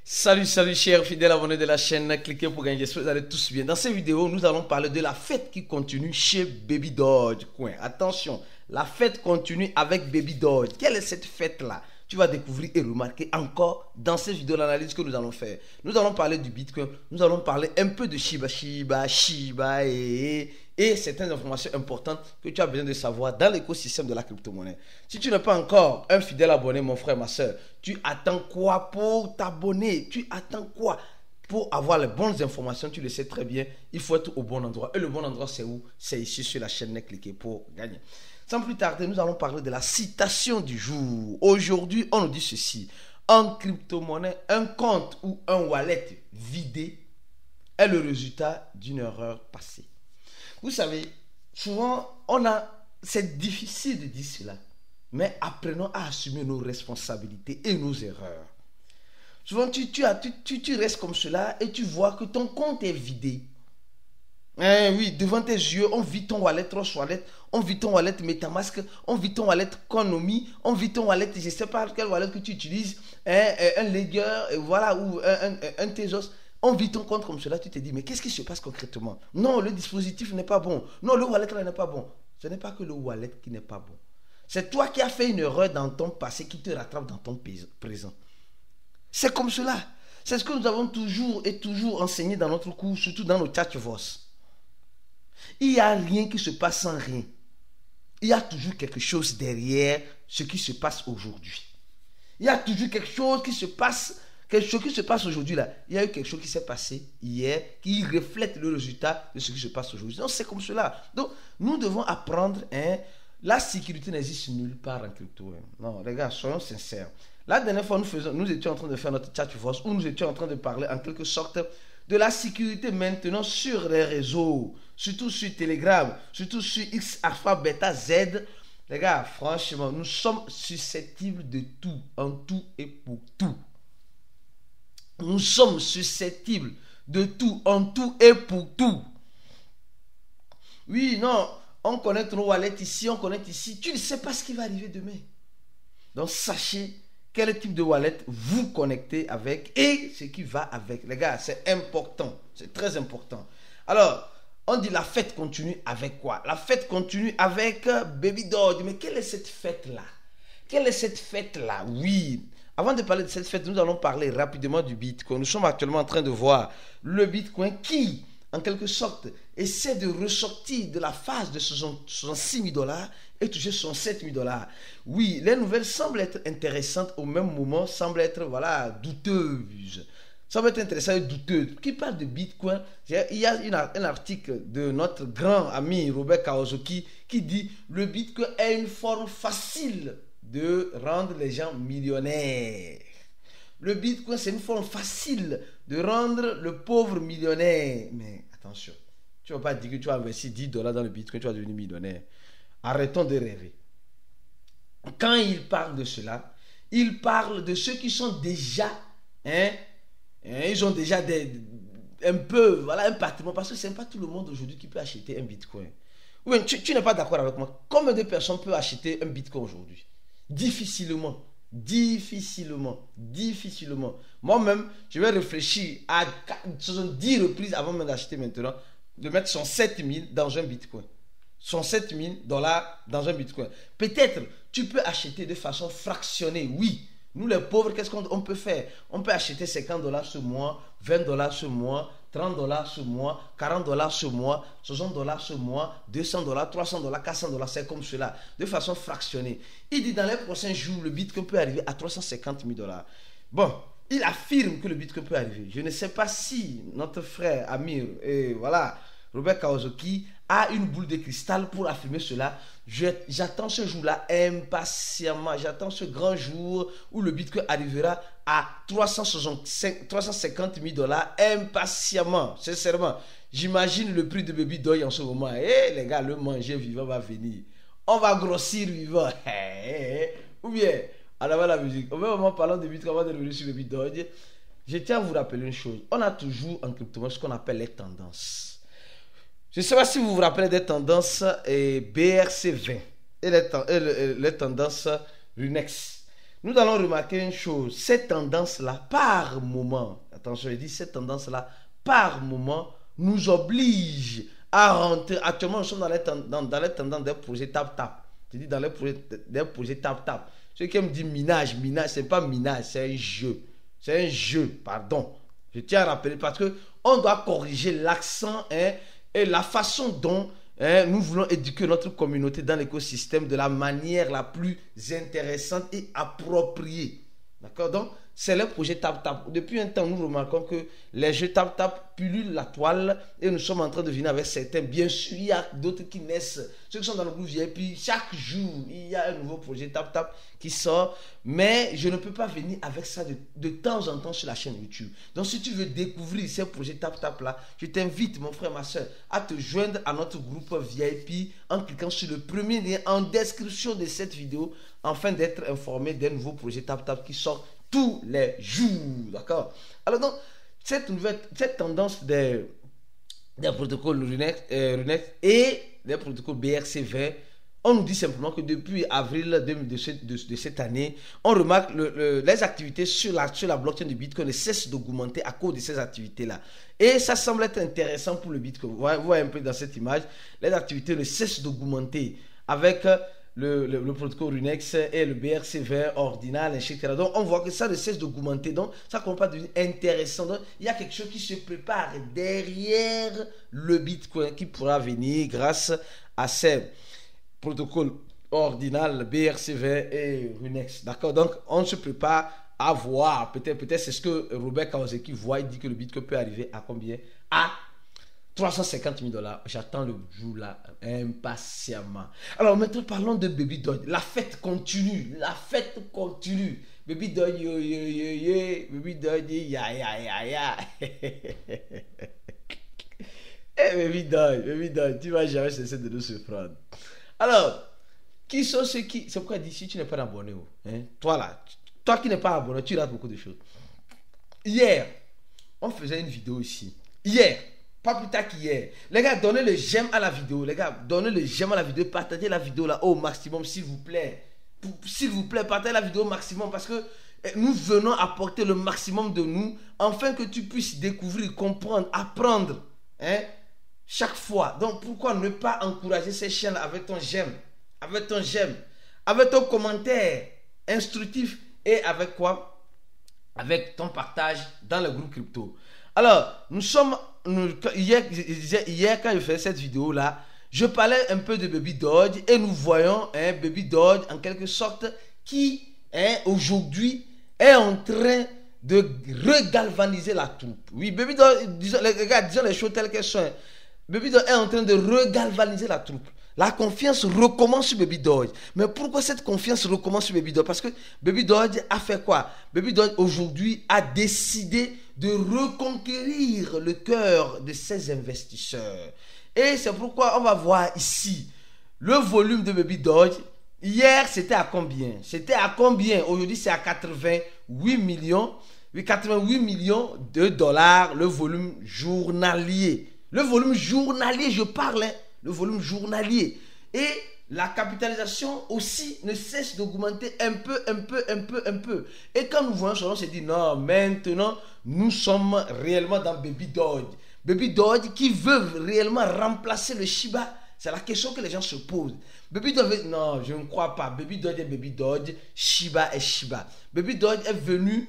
Salut chers fidèles abonnés de la chaîne, cliquez pour gagner, j'espère que vous allez tous bien. Dans cette vidéo, nous allons parler de la fête qui continue chez Baby Dogecoin. Attention, la fête continue avec Baby Doge. Quelle est cette fête-là? Tu vas découvrir et remarquer encore dans cette vidéo l'analyse que nous allons faire. Nous allons parler du Bitcoin, nous allons parler un peu de Shiba et certaines informations importantes que tu as besoin de savoir dans l'écosystème de la crypto-monnaie. Si tu n'es pas encore un fidèle abonné, mon frère, ma soeur, tu attends quoi pour t'abonner? Tu attends quoi pour avoir les bonnes informations? Tu le sais très bien, il faut être au bon endroit. Et le bon endroit, c'est où? C'est ici sur la chaîne. Cliquez pour gagner. Sans plus tarder, nous allons parler de la citation du jour. Aujourd'hui, on nous dit ceci. En crypto-monnaie, un compte ou un wallet vidé est le résultat d'une erreur passée. Vous savez, souvent, c'est difficile de dire cela, mais apprenons à assumer nos responsabilités et nos erreurs. Souvent, tu restes comme cela et tu vois que ton compte est vidé. Oui, devant tes yeux, on vide ton wallet Trust Wallet, on vide ton wallet Metamask, on vide ton wallet Konami, on vide ton wallet, je ne sais pas quel wallet que tu utilises, un Ledger, voilà, ou un Tezos. On vit ton compte comme cela, tu te dis, mais qu'est-ce qui se passe concrètement? Non, le dispositif n'est pas bon. Non, le wallet là n'est pas bon. Ce n'est pas que le wallet qui n'est pas bon. C'est toi qui as fait une erreur dans ton passé qui te rattrape dans ton présent. C'est comme cela. C'est ce que nous avons toujours enseigné dans notre cours, surtout dans nos chat-voice. Il n'y a rien qui se passe sans rien. Il y a toujours quelque chose derrière ce qui se passe aujourd'hui. Il y a toujours quelque chose qui se passe. Quelque chose qui se passe aujourd'hui là, il y a eu quelque chose qui s'est passé hier qui reflète le résultat de ce qui se passe aujourd'hui. Donc c'est comme cela. Donc nous devons apprendre, la sécurité n'existe nulle part en crypto. Non, les gars, soyons sincères. La dernière fois, nous étions en train de faire notre chat voice où nous étions en train de parler en quelque sorte de la sécurité maintenant sur les réseaux, surtout sur Telegram, surtout sur X, Alpha, Beta, Z. Les gars, franchement, nous sommes susceptibles de tout, en tout et pour tout. Nous sommes susceptibles de tout, en tout et pour tout. Oui, non, on connecte nos wallets ici, on connecte ici. Tu ne sais pas ce qui va arriver demain. Donc, sachez quel type de wallet vous connectez avec et ce qui va avec. Les gars, c'est important. C'est très important. Alors, on dit la fête continue avec quoi? La fête continue avec Baby Doge. Mais quelle est cette fête-là? Quelle est cette fête-là? Oui. Avant de parler de cette fête, nous allons parler rapidement du Bitcoin. Nous sommes actuellement en train de voir le Bitcoin qui, en quelque sorte, essaie de ressortir de la phase de 66 000 $ et toucher 67 000 $. Oui, les nouvelles semblent être intéressantes au même moment, semblent être douteuses. Semblent être intéressantes et douteuses. Qui parle de Bitcoin? Il y a un article de notre grand ami Robert Kawasaki qui dit le Bitcoin est une forme facile de rendre les gens millionnaires. Le Bitcoin, c'est une forme facile de rendre le pauvre millionnaire. Mais attention, tu ne vas pas dire que tu vas investir 10 $ dans le Bitcoin, tu vas devenir millionnaire. Arrêtons de rêver. Quand il parle de cela, il parle de ceux qui sont déjà, ils ont déjà un patrimoine, parce que ce n'est pas tout le monde aujourd'hui qui peut acheter un Bitcoin. Oui, tu n'es pas d'accord avec moi. Combien de personnes peuvent acheter un Bitcoin aujourd'hui? Difficilement. Moi-même, je vais réfléchir à 10 reprises avant même d'acheter maintenant, de mettre 107 000 dans un Bitcoin. 107 000 $ dans un Bitcoin. Peut-être, tu peux acheter de façon fractionnée, oui. Nous les pauvres, qu'est-ce qu'on peut faire? On peut acheter 50 $ ce mois, 20 $ ce mois, 30 $ ce mois, 40 $ ce mois, 60 $ ce mois, 200 $, 300 $, 400 $, c'est comme cela, de façon fractionnée. Il dit dans les prochains jours, le Bitcoin peut arriver à 350 000 $. Bon, il affirme que le Bitcoin peut arriver. Je ne sais pas si notre frère Amir, Robert Kawasaki, a une boule de cristal pour affirmer cela. J'attends ce jour-là impatiemment. J'attends ce grand jour où le Bitcoin arrivera à 350 000 $ impatiemment. Sincèrement, j'imagine le prix de Baby Doge en ce moment. Les gars, le manger vivant va venir. On va grossir vivant. Ou bien, en avant la musique. Au même moment, parlant de Bitcoin, avant de revenir sur Baby Doge, je tiens à vous rappeler une chose. On a toujours en crypto ce qu'on appelle les tendances. Je ne sais pas si vous vous rappelez des tendances BRC20 et les tendances Lunex. nous allons remarquer une chose. Cette tendance-là, par moment, attention, je dis cette tendance-là, par moment, nous oblige à rentrer. Actuellement, nous sommes dans les tendances des projets tap-tap. Je dis dans les projets, des projets tap-tap. Ceux qui me disent minage, ce n'est pas minage, c'est un jeu. C'est un jeu, pardon. Je tiens à rappeler parce qu'on doit corriger l'accent et la façon dont nous voulons éduquer notre communauté dans l'écosystème de la manière la plus intéressante et appropriée. D'accord? Donc, c'est le projet TapTap. Depuis un temps, nous remarquons que les jeux TapTap pullulent la toile et nous sommes en train de venir avec certains. Bien sûr, il y a d'autres qui naissent. Ceux qui sont dans le groupe VIP, chaque jour, il y a un nouveau projet TapTap qui sort. Mais je ne peux pas venir avec ça de temps en temps sur la chaîne YouTube. Donc, si tu veux découvrir ces projets TapTap-là, je t'invite, mon frère, ma soeur, à te joindre à notre groupe VIP en cliquant sur le premier lien en description de cette vidéo afin d'être informé des nouveaux projets TapTap qui sortent tous les jours, d'accord? Alors donc, cette tendance des protocoles Runex et des protocoles BRC20, on nous dit simplement que depuis avril 2017 de cette année, on remarque les activités sur la blockchain du Bitcoin ne cessent d'augmenter à cause de ces activités-là. Et ça semble être intéressant pour le Bitcoin. Vous voyez un peu dans cette image, les activités ne cessent d'augmenter avec le protocole Runex et le BRC20 ordinal, etc. Donc, on voit que ça ne cesse d'augmenter. Donc, ça commence à devenir intéressant. Donc, il y a quelque chose qui se prépare derrière le Bitcoin qui pourra venir grâce à ces protocoles ordinal, BRC20 et Runex. D'accord? Donc, on se prépare à voir. Peut-être c'est ce que Robert Kawasaki voit. Il dit que le Bitcoin peut arriver à combien? À 350 000 $. J'attends le jour là impatiemment. Alors maintenant parlons de Baby Doge. La fête continue. La fête continue. Baby Doge, yo, yo, yo, yo. Baby Doge, ya, ya, ya, ya. Baby Doge, tu vas jamais cesser de nous surprendre. Alors, qui sont ceux qui... C'est pourquoi d'ici tu n'es pas abonné. Hein? Toi là, toi qui n'es pas abonné, tu rates beaucoup de choses. Hier, on faisait une vidéo ici. Hier. Pas plus tard qu'hier. Les gars, donnez le j'aime à la vidéo. Les gars, donnez le j'aime à la vidéo. Partagez la vidéo là au maximum, s'il vous plaît. S'il vous plaît, partagez la vidéo au maximum parce que nous venons apporter le maximum de nous afin que tu puisses découvrir, comprendre, apprendre. Hein, chaque fois. Donc, pourquoi ne pas encourager ces chaînes avec ton j'aime, avec ton j'aime, avec ton commentaire instructif et avec quoi? Avec ton partage dans le groupe crypto. Alors, hier, quand je faisais cette vidéo là, je parlais un peu de Baby Doge et nous voyons Baby Doge en quelque sorte qui aujourd'hui est en train de regalvaniser la troupe. Oui, Baby Doge, disons les choses telles qu'elles sont. Baby Doge est en train de regalvaniser la troupe. La confiance recommence sur Baby Doge. Mais pourquoi cette confiance recommence sur Baby Doge? Parce que Baby Doge a fait quoi? Baby Doge aujourd'hui a décidé de reconquérir le cœur de ses investisseurs. Et c'est pourquoi on va voir ici le volume de Baby Doge. Hier, c'était à combien? C'était à combien? Aujourd'hui, c'est à 88 millions. Oui, 88 millions de dollars, le volume journalier. Le volume journalier, je parle, hein, le volume journalier. Et la capitalisation aussi ne cesse d'augmenter un peu. Et quand nous voyons cela, on se dit non, maintenant, nous sommes réellement dans Baby Doge. Baby Doge qui veut réellement remplacer le Shiba. C'est la question que les gens se posent. Baby Doge, non, je ne crois pas. Baby Doge est Baby Doge, Shiba est Shiba. Baby Doge est venu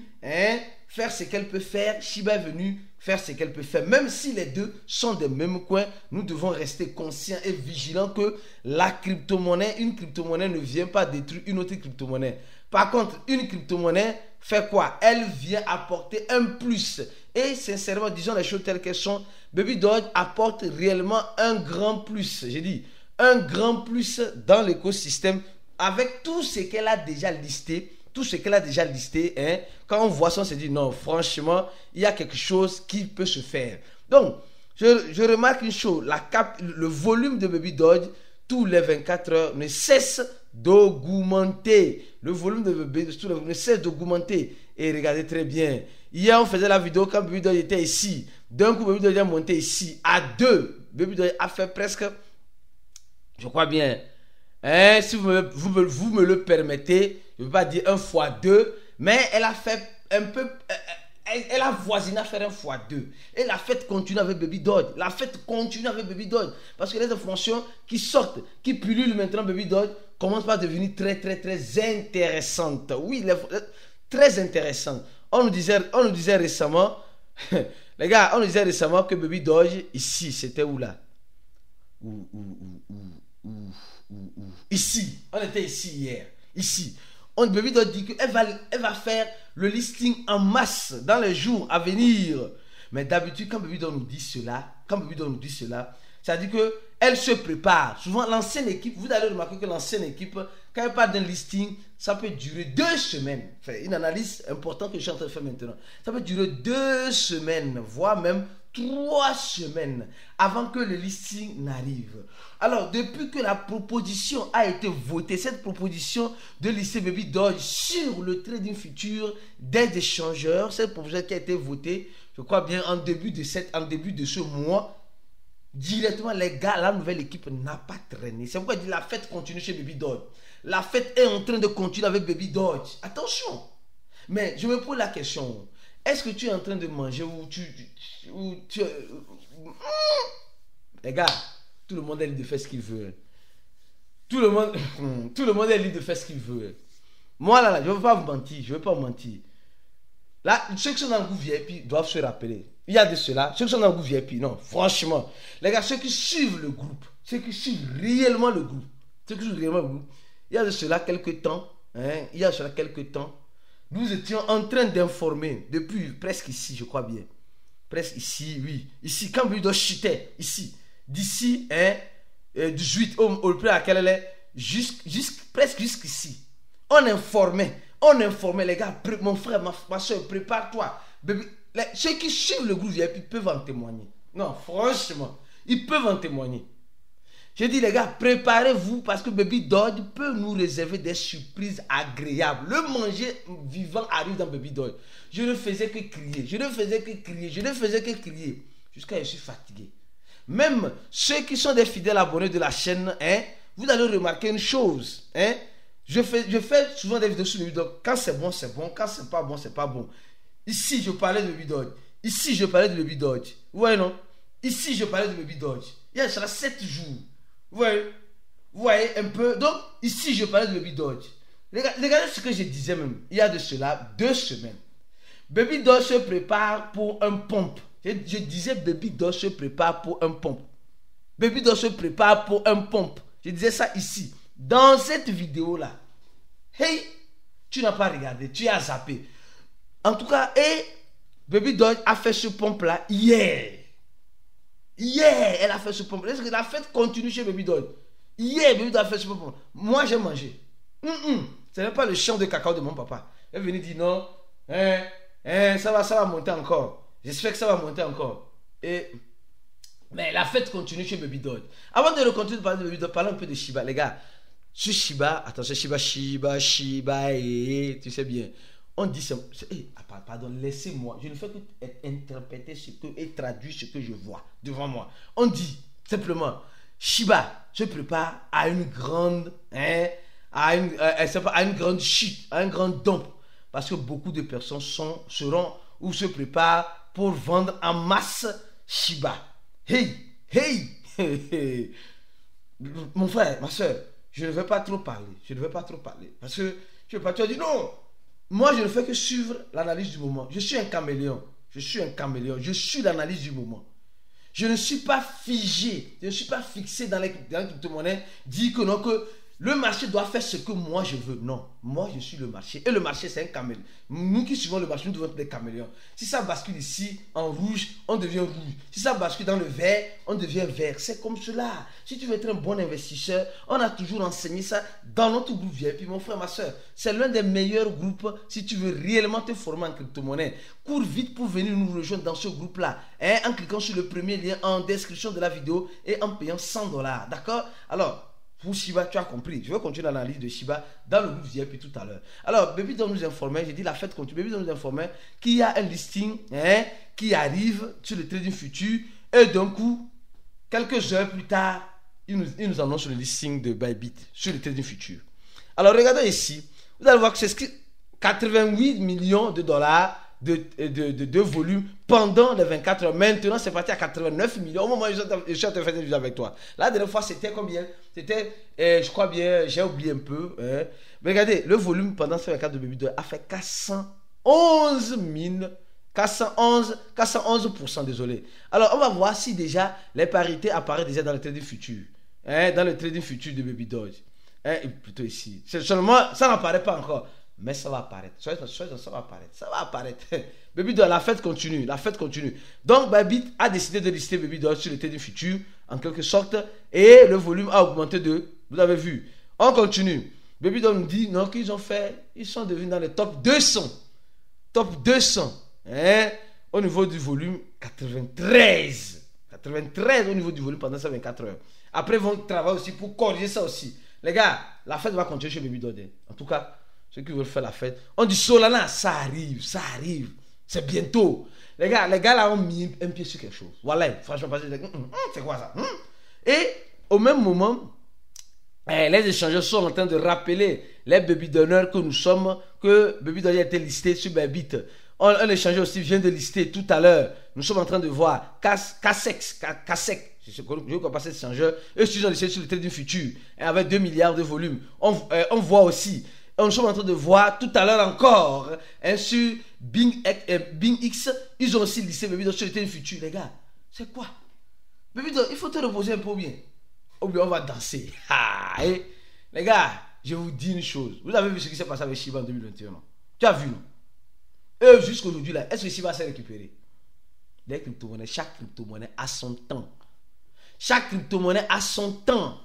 faire ce qu'elle peut faire. Shiba est venu faire ce qu'elle peut faire. Même si les deux sont des mêmes coins, nous devons rester conscients et vigilants que la crypto-monnaie, une crypto-monnaie ne vient pas détruire une autre crypto-monnaie. Par contre, une crypto-monnaie fait quoi? Elle vient apporter un plus. Et sincèrement, disons les choses telles qu'elles sont, Baby Doge apporte réellement un grand plus. J'ai dit, un grand plus dans l'écosystème avec tout ce qu'elle a déjà listé. Tout ce qu'elle a déjà listé, hein, quand on voit ça, on se dit non, franchement, il y a quelque chose qui peut se faire. Donc, je remarque une chose, le volume de Baby Doge, tous les 24 heures, ne cesse d'augmenter. Le volume de Baby Doge ne cesse d'augmenter. Et regardez très bien, hier on faisait la vidéo quand Baby Doge était ici. D'un coup, Baby Doge est monté ici à 2. Baby Doge a fait presque, je crois bien, si vous me le permettez, je ne veux pas dire 1 fois 2, mais elle a fait un peu, elle a voisiné à faire 1 fois 2. Et la fête continue avec Baby Doge. La fête continue avec Baby Doge. Parce que les informations qui sortent, qui pullulent maintenant Baby Doge, commencent par devenir très, très, très intéressantes. Oui, très intéressantes. On nous disait récemment, les gars, on nous disait récemment que Baby Doge, ici, c'était où là? Ici, on était ici hier. Ici, Baby Doge dit qu'elle va faire le listing en masse dans les jours à venir. Mais d'habitude, quand Baby Doge nous dit cela, ça dit que elle se prépare. Souvent, l'ancienne équipe, vous allez remarquer que l'ancienne équipe, quand elle parle d'un listing, ça peut durer 2 semaines. Enfin, une analyse importante que je suis en train de faire maintenant. Ça peut durer 2 semaines, voire même 3 semaines avant que le listing n'arrive. Alors, depuis que la proposition a été votée, cette proposition de lister Baby Doge sur le trading futur des échangeurs, cette proposition qui a été votée, je crois bien en début de ce mois, directement les gars, la nouvelle équipe n'a pas traîné. C'est pourquoi je dis la fête continue chez Baby Doge. La fête est en train de continuer avec Baby Doge. Attention. Mais je me pose la question. Est-ce que tu es en train de manger ou tu les gars, tout le monde est libre de faire ce qu'il veut. Tout le monde est libre de faire ce qu'il veut. Moi là, je ne veux pas vous mentir. Là, ceux qui sont dans le groupe VIP doivent se rappeler. Il y a de cela. Ceux qui sont dans le groupe VIP, non, franchement. Les gars, ceux qui suivent le groupe, ceux qui suivent réellement le groupe, il y a de cela quelques temps, nous étions en train d'informer, depuis presque ici, je crois bien. Presque ici, oui. Ici, quand Baby Doge chutait, ici, d'ici, du 8 au près à laquelle elle est, presque jusqu'ici. On informait, les gars, mon frère, ma soeur, prépare-toi. Ceux qui suivent le groupe VIP peuvent en témoigner. Non, franchement, ils peuvent en témoigner. Je dis les gars, préparez-vous parce que Baby Doge peut nous réserver des surprises agréables. Le manger vivant arrive dans Baby Doge. Je ne faisais que crier, jusqu'à ce que je suis fatigué. Même ceux qui sont des fidèles abonnés de la chaîne, vous allez remarquer une chose. Je fais souvent des vidéos sur Baby Doge. Quand c'est bon, c'est bon. Quand c'est pas bon, c'est pas bon. Ici, je parlais de Baby Doge. Ici, je parlais de Baby Doge. Vous voyez, non? Ici, je parlais de Baby Doge. Il y a 7 jours. Vous voyez un peu. Donc, ici, je parlais de Baby Doge. Regardez ce que je disais même. Il y a de cela 2 semaines. Baby Doge se prépare pour un pompe. Je disais Baby Doge se prépare pour un pompe. Baby Doge se prépare pour un pompe. Je disais ça ici. Dans cette vidéo-là. Hey, tu n'as pas regardé. Tu as zappé. En tout cas, Baby Doge a fait ce pompe-là hier. Hier, elle a fait ce pompe. Est-ce que la fête continue chez Baby Doge? Hier, Baby Doge a fait ce pompe. Moi, j'ai mangé. Ce n'est pas le champ de cacao de mon papa. Elle venait dire non. Ça va monter encore. J'espère que ça va monter encore. Mais la fête continue chez Baby Doge. Avant de continuer de parler de Baby Doge, parlons un peu de Shiba. Les gars, sur Shiba, attention, Shiba, tu sais bien. On dit, pardon, laissez-moi. Je ne fais que interpréter et traduire ce que je vois devant moi. On dit simplement, Shiba se prépare à une grande, à une grande chute, à un grand dump. Parce que beaucoup de personnes seront ou se préparent pour vendre en masse Shiba. Hey. Mon frère, ma soeur, je ne vais pas trop parler. Parce que tu as dit non. Moi, je ne fais que suivre l'analyse du moment. Je suis un caméléon. Je suis l'analyse du moment. Je ne suis pas figé. Je ne suis pas fixé dans les crypto-monnaies. Dire que non, que le marché doit faire ce que moi je veux. Non, moi je suis le marché. Et le marché, c'est un caméléon. Nous qui suivons le marché, nous devons être des caméléons. Si ça bascule ici, en rouge, on devient rouge. Si ça bascule dans le vert, on devient vert. C'est comme cela. Si tu veux être un bon investisseur, on a toujours enseigné ça dans notre groupe VIP, mon frère, ma soeur. C'est l'un des meilleurs groupes si tu veux réellement te former en crypto-monnaie. Cours vite pour venir nous rejoindre dans ce groupe-là. En cliquant sur le premier lien en description de la vidéo et en payant $100. D'accord? Alors, pour Shiba, tu as compris. Je vais continuer l'analyse de Shiba dans le groupe VIP tout à l'heure. Alors, Baby Doge nous informait, j'ai dit la fête continue. Baby Doge nous informait qu'il y a un listing qui arrive sur le trading futur. Et d'un coup, quelques heures plus tard, il nous annonce le listing de Bybit sur le trading futur. Alors, regardez ici. Vous allez voir que c'est 88 millions de dollars de volume pendant les 24 heures. Maintenant, c'est parti à 89 millions. Au moment où je suis en train de faire une vidéo avec toi. La dernière fois, c'était combien? C'était, je crois bien, j'ai oublié un peu. Mais regardez, le volume pendant ces 24 de Baby Doll a fait 411%, désolé. Alors, on va voir si déjà les parités apparaissent déjà dans le trading futur. Dans le trading futur de Baby Doll. Plutôt ici. Seulement, ça n'apparaît pas encore. Mais ça va apparaître. Ça va apparaître. Ça va apparaître. Baby Doll, la fête continue. La fête continue. Donc, Bybit a décidé de lister Baby Doll sur le trading futur, en quelque sorte. Et le volume a augmenté de. Vous avez vu. On continue. Baby Doll nous dit non, qu'ils ont fait. Ils sont devenus dans le top 200. Top 200. Au niveau du volume, 93. 93 au niveau du volume pendant ces 24 heures. Après, ils vont travailler aussi pour corriger ça aussi. Les gars, la fête va continuer chez Baby Doll. En tout cas, ceux qui veulent faire la fête. On dit Solana, ça arrive. C'est bientôt. Les gars là ont mis un pied sur quelque chose. Voilà, franchement, c'est quoi ça? Et au même moment, les échangeurs sont en train de rappeler les Baby Dollers que nous sommes, que Baby Doll a été listé sur Bybit. Un échangeur aussi vient de lister tout à l'heure. Nous sommes en train de voir Kasek. Je ne connais pas cet échangeur. Eux, ils ont listé sur le trading futur avec 2 milliards de volume. On voit aussi. Nous sommes en train de voir tout à l'heure encore sur BingX, ils ont aussi listé Baby Doll sur le trading futur. Les gars, c'est quoi? Baby Doll, il faut te reposer un peu bien. Ou bien on va danser. Les gars, je vous dis une chose. Vous avez vu ce qui s'est passé avec Shiba en 2021, non? Tu as vu, non? Et jusqu'aujourd'hui, là, est-ce que Shiba s'est récupéré? Les crypto-monnaies, chaque crypto-monnaie a son temps. Chaque crypto-monnaie a son temps.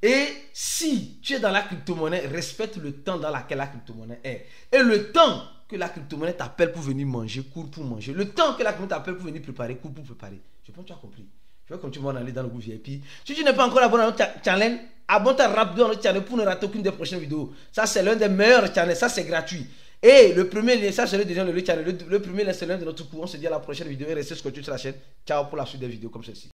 Et si tu es dans la crypto-monnaie, respecte le temps dans lequel la crypto-monnaie est. Et le temps que la crypto-monnaie t'appelle pour venir manger, cours pour manger. Le temps que la crypto-monnaie t'appelle pour venir préparer, cours pour préparer. Je pense que tu as compris. Je vais continuer à aller dans le groupe VIP. Si tu n'es pas encore abonné à notre channel, abonne-toi rapidement à notre channel pour ne rater aucune des prochaines vidéos. Ça, c'est l'un des meilleurs channels. Ça, c'est gratuit. Et le premier lien, ça, c'est le channel. Le premier lien, c'est l'un de notre cours. On se dit à la prochaine vidéo et restez scotché sur la chaîne. Ciao pour la suite des vidéos comme celle-ci.